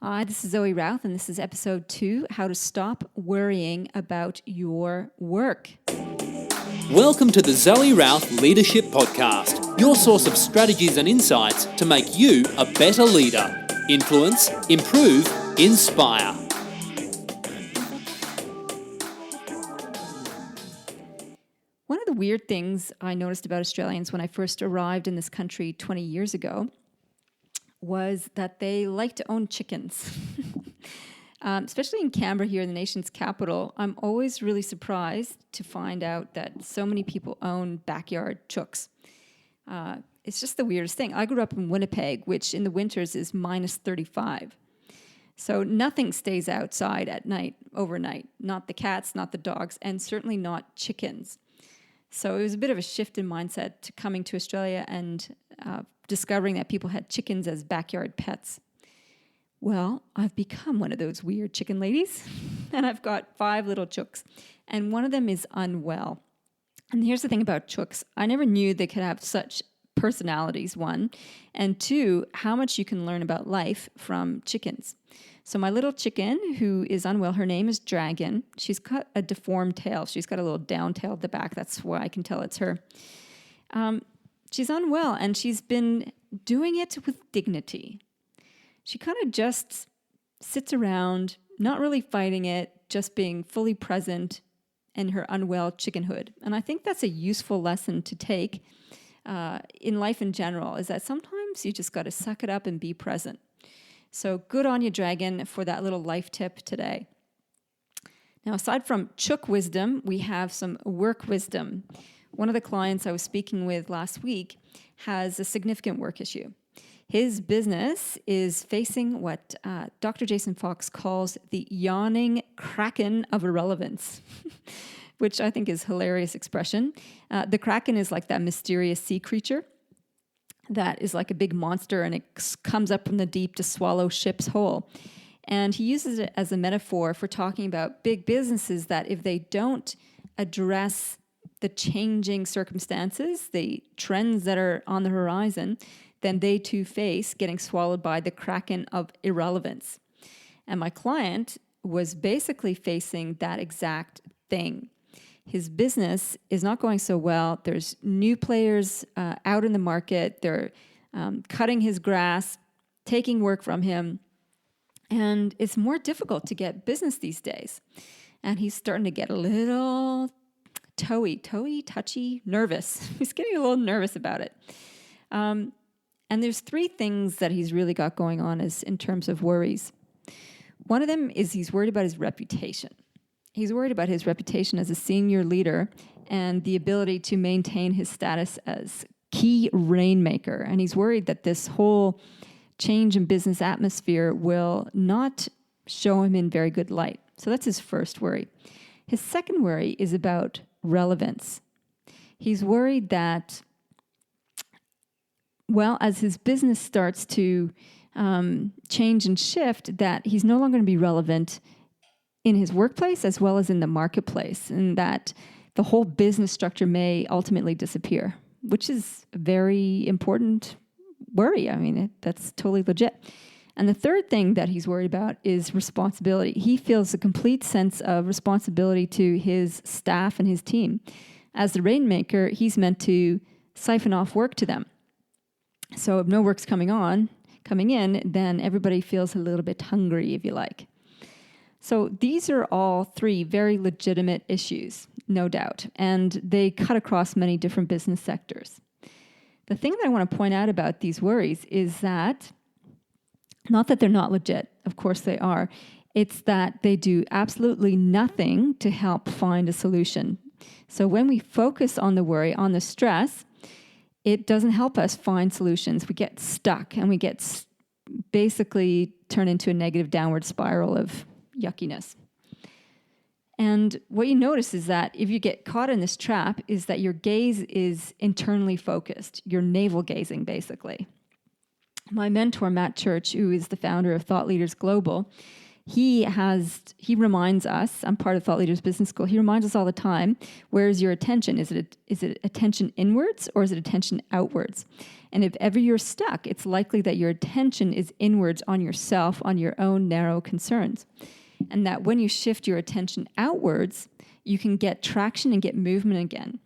Hi, this is Zoe Routh, and this is episode 2, How to Stop Worrying About Your Work. Welcome to the Zoe Routh Leadership Podcast, your source of strategies and insights to make you a better leader. Influence, improve, inspire. One of the weird things I noticed about Australians when I first arrived in this country 20 years ago was that they like to own chickens. Especially in Canberra here, the nation's capital, I'm always really surprised to find out that so many people own backyard chooks. It's just the weirdest thing. I grew up in Winnipeg, which in the winters is minus 35. So nothing stays outside at night, overnight. Not the cats, not the dogs, and certainly not chickens. So it was a bit of a shift in mindset to coming to Australia and discovering that people had chickens as backyard pets. Well, I've become one of those weird chicken ladies, and I've got 5 little chooks, and one of them is unwell. And here's the thing about chooks. I never knew they could have such personalities, 1, and 2, how much you can learn about life from chickens. So my little chicken, who is unwell, her name is Dragon. She's got a deformed tail. She's got a little down tail at the back. That's why I can tell it's her. She's unwell, and she's been doing it with dignity. She kind of just sits around, not really fighting it, just being fully present in her unwell chickenhood. And I think that's a useful lesson to take in life in general, is that sometimes you just got to suck it up and be present. So good on you, Dragon, for that little life tip today. Now, aside from chook wisdom, we have some work wisdom. One of the clients I was speaking with last week has a significant work issue. His business is facing what Dr. Jason Fox calls the yawning kraken of irrelevance, which I think is a hilarious expression. The kraken is like that mysterious sea creature that is like a big monster, and it comes up from the deep to swallow ships whole. And he uses it as a metaphor for talking about big businesses that if they don't address the changing circumstances, the trends that are on the horizon, then they too face getting swallowed by the kraken of irrelevance. And my client was basically facing that exact thing. His business is not going so well. There's new players out in the market. They're cutting his grass, taking work from him. And it's more difficult to get business these days. And he's starting to get a little touchy, nervous. He's getting a little nervous about it. And there's 3 things that he's really got going on as in terms of worries. One of them is he's worried about his reputation. He's worried about his reputation as a senior leader and the ability to maintain his status as key rainmaker. And he's worried that this whole change in business atmosphere will not show him in very good light. So that's his first worry. His second worry is about relevance. He's worried that, well, as his business starts to change and shift, that he's no longer going to be relevant in his workplace as well as in the marketplace, and that the whole business structure may ultimately disappear, which is a very important worry. I mean, that's totally legit. And the third thing that he's worried about is responsibility. He feels a complete sense of responsibility to his staff and his team. As the rainmaker, he's meant to siphon off work to them. So if no work's coming in, then everybody feels a little bit hungry, if you like. So these are all 3 very legitimate issues, no doubt, and they cut across many different business sectors. The thing that I want to point out about these worries is that, not that they're not legit, of course they are, it's that they do absolutely nothing to help find a solution. So when we focus on the worry, on the stress, it doesn't help us find solutions. We get stuck, and we get basically turn into a negative downward spiral of yuckiness. And what you notice is that if you get caught in this trap is that your gaze is internally focused. You're navel gazing, basically. My mentor, Matt Church, who is the founder of Thought Leaders Global, he reminds us, I'm part of Thought Leaders Business School, he reminds us all the time, where's your attention? Is it attention inwards or is it attention outwards? And if ever you're stuck, it's likely that your attention is inwards on yourself, on your own narrow concerns. And that when you shift your attention outwards, you can get traction and get movement again.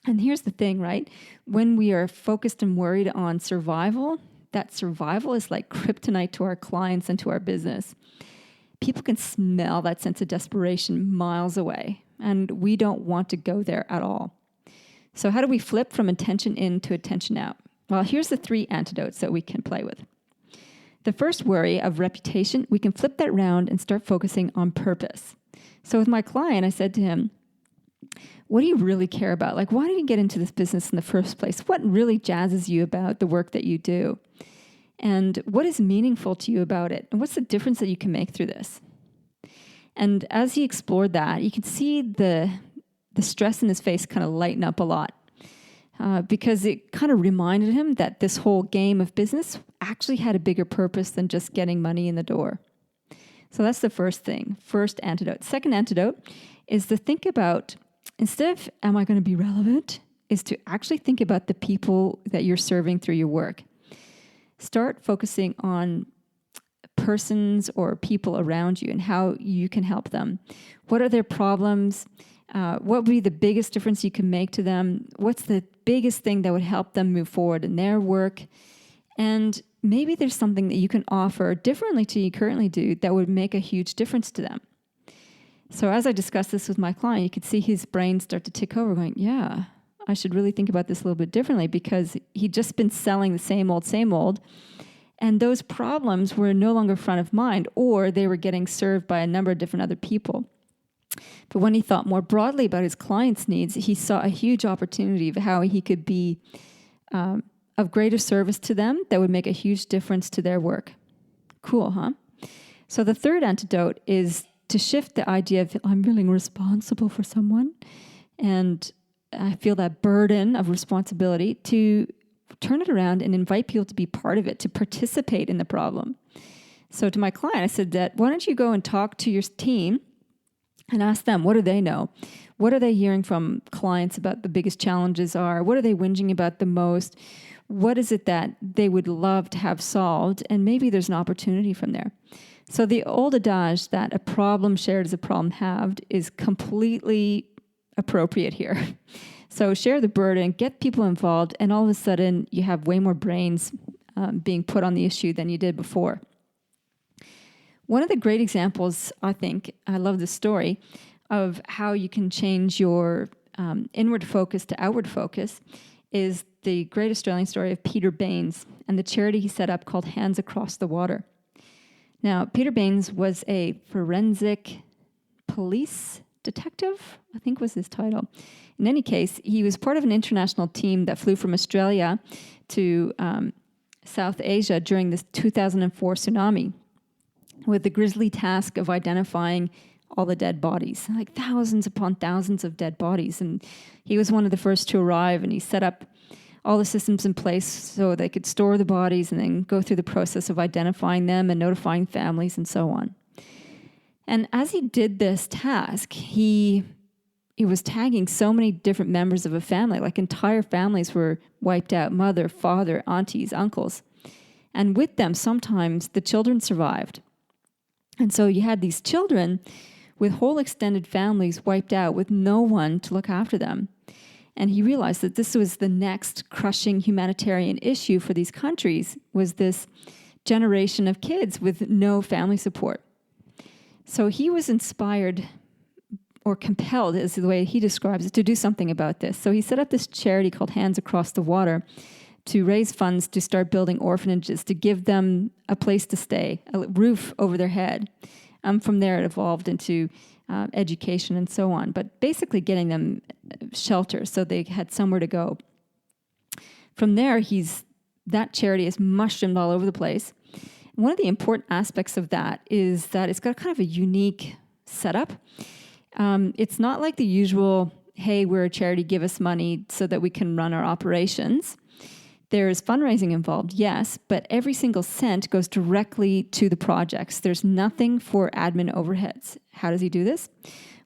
And here's the thing, right? When we are focused and worried on survival, that survival is like kryptonite to our clients and to our business. People can smell that sense of desperation miles away, and we don't want to go there at all. So how do we flip from attention in to attention out? Well, here's the 3 antidotes that we can play with. The first worry of reputation, we can flip that round and start focusing on purpose. So with my client, I said to him, what do you really care about? Like, why did you get into this business in the first place? What really jazzes you about the work that you do? And what is meaningful to you about it? And what's the difference that you can make through this? And as he explored that, you can see the stress in his face kind of lighten up a lot because it kind of reminded him that this whole game of business actually had a bigger purpose than just getting money in the door. So that's the first thing, first antidote. Second antidote is to think about, instead of, am I going to be relevant, is to actually think about the people that you're serving through your work. Start focusing on persons or people around you and how you can help them. What are their problems? What would be the biggest difference you can make to them? What's the biggest thing that would help them move forward in their work? And maybe there's something that you can offer differently to you currently do that would make a huge difference to them. So as I discussed this with my client, you could see his brain start to tick over going, yeah, I should really think about this a little bit differently, because he'd just been selling the same old, and those problems were no longer front of mind, or they were getting served by a number of different other people. But when he thought more broadly about his clients' needs, he saw a huge opportunity of how he could be of greater service to them that would make a huge difference to their work. Cool, huh? So the third antidote is to shift the idea of, I'm feeling responsible for someone, and I feel that burden of responsibility, to turn it around and invite people to be part of it, to participate in the problem. So to my client, I said that, why don't you go and talk to your team and ask them, what do they know? What are they hearing from clients about the biggest challenges are? What are they whinging about the most? What is it that they would love to have solved? And maybe there's an opportunity from there. So the old adage that a problem shared is a problem halved is completely appropriate here. So share the burden, get people involved, and all of a sudden you have way more brains being put on the issue than you did before. One of the great examples, I think, I love this story, of how you can change your inward focus to outward focus is the great Australian story of Peter Baines and the charity he set up called Hands Across the Water. Now, Peter Baines was a forensic police detective, I think was his title. In any case, he was part of an international team that flew from Australia to South Asia during the 2004 tsunami, with the grisly task of identifying all the dead bodies, like thousands upon thousands of dead bodies. And he was one of the first to arrive, and he set up all the systems in place so they could store the bodies and then go through the process of identifying them and notifying families and so on. And as he did this task, he was tagging so many different members of a family, like entire families were wiped out, mother, father, aunties, uncles. And with them, sometimes the children survived. And so you had these children with whole extended families wiped out with no one to look after them. And he realized that this was the next crushing humanitarian issue for these countries, was this generation of kids with no family support. So he was inspired, or compelled is the way he describes it, to do something about this. So he set up this charity called Hands Across the Water to raise funds to start building orphanages, to give them a place to stay, a roof over their head. From there, it evolved into education and so on, but basically getting them shelter so they had somewhere to go. From there, that charity is mushroomed all over the place. One of the important aspects of that is that it's got kind of a unique setup. It's not like the usual, hey, we're a charity, give us money so that we can run our operations. There's fundraising involved, yes, but every single cent goes directly to the projects. There's nothing for admin overheads. How does he do this?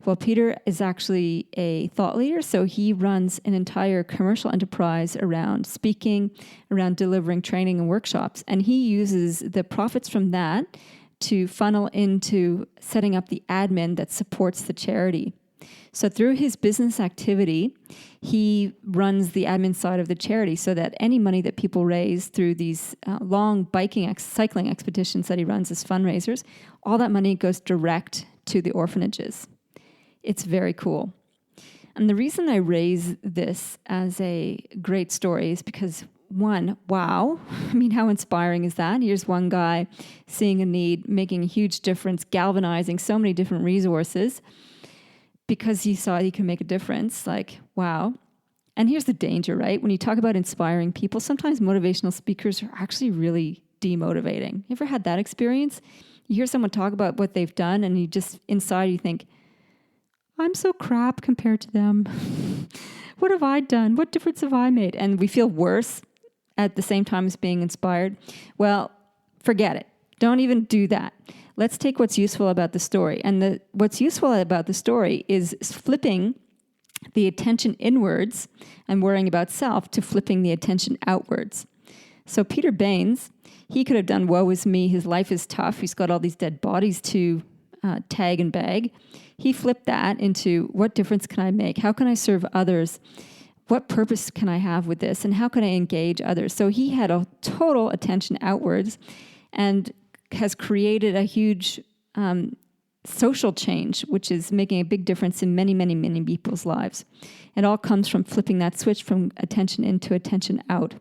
Well, Peter is actually a thought leader, so he runs an entire commercial enterprise around speaking, around delivering training and workshops, and he uses the profits from that to funnel into setting up the admin that supports the charity. So through his business activity, he runs the admin side of the charity so that any money that people raise through these long cycling expeditions that he runs as fundraisers, all that money goes direct to the orphanages. It's very cool. And the reason I raise this as a great story is because, one, wow, I mean, how inspiring is that? Here's one guy seeing a need, making a huge difference, galvanizing so many different resources because he saw he can make a difference. Like, wow. And here's the danger, right? When you talk about inspiring people, sometimes motivational speakers are actually really demotivating. You ever had that experience? You hear someone talk about what they've done and you just, inside you think, I'm so crap compared to them. What have I done? What difference have I made? And we feel worse at the same time as being inspired. Well, forget it. Don't even do that. Let's take what's useful about the story. And what's useful about the story is flipping the attention inwards and worrying about self to flipping the attention outwards. So Peter Baines, he could have done woe is me. His life is tough. He's got all these dead bodies to tag and bag. He flipped that into what difference can I make? How can I serve others? What purpose can I have with this? And how can I engage others? So he had a total attention outwards and has created a huge social change, which is making a big difference in many, many, many people's lives. It all comes from flipping that switch from attention in to attention out.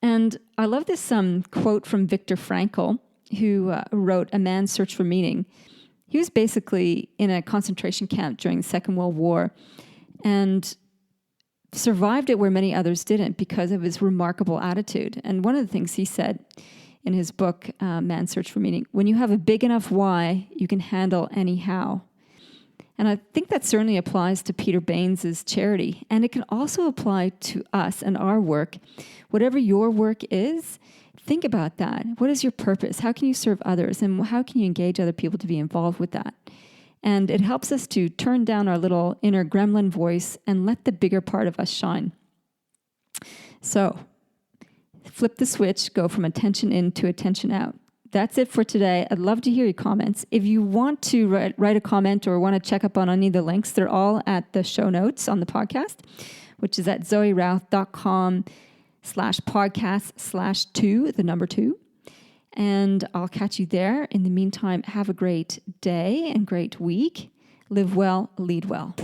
And I love this quote from Viktor Frankl, who wrote A Man's Search for Meaning. He was basically in a concentration camp during the Second World War and survived it where many others didn't because of his remarkable attitude. And one of the things he said in his book, Man's Search for Meaning, when you have a big enough why, you can handle any how. And I think that certainly applies to Peter Baines' charity. And it can also apply to us and our work. Whatever your work is, think about that. What is your purpose? How can you serve others? And how can you engage other people to be involved with that? And it helps us to turn down our little inner gremlin voice and let the bigger part of us shine. So, flip the switch, go from attention in to attention out. That's it for today. I'd love to hear your comments. If you want to write a comment or want to check up on any of the links, they're all at the show notes on the podcast, which is at zoerouth.com/podcast/2, the number 2. And I'll catch you there. In the meantime, have a great day and great week. Live well, lead well.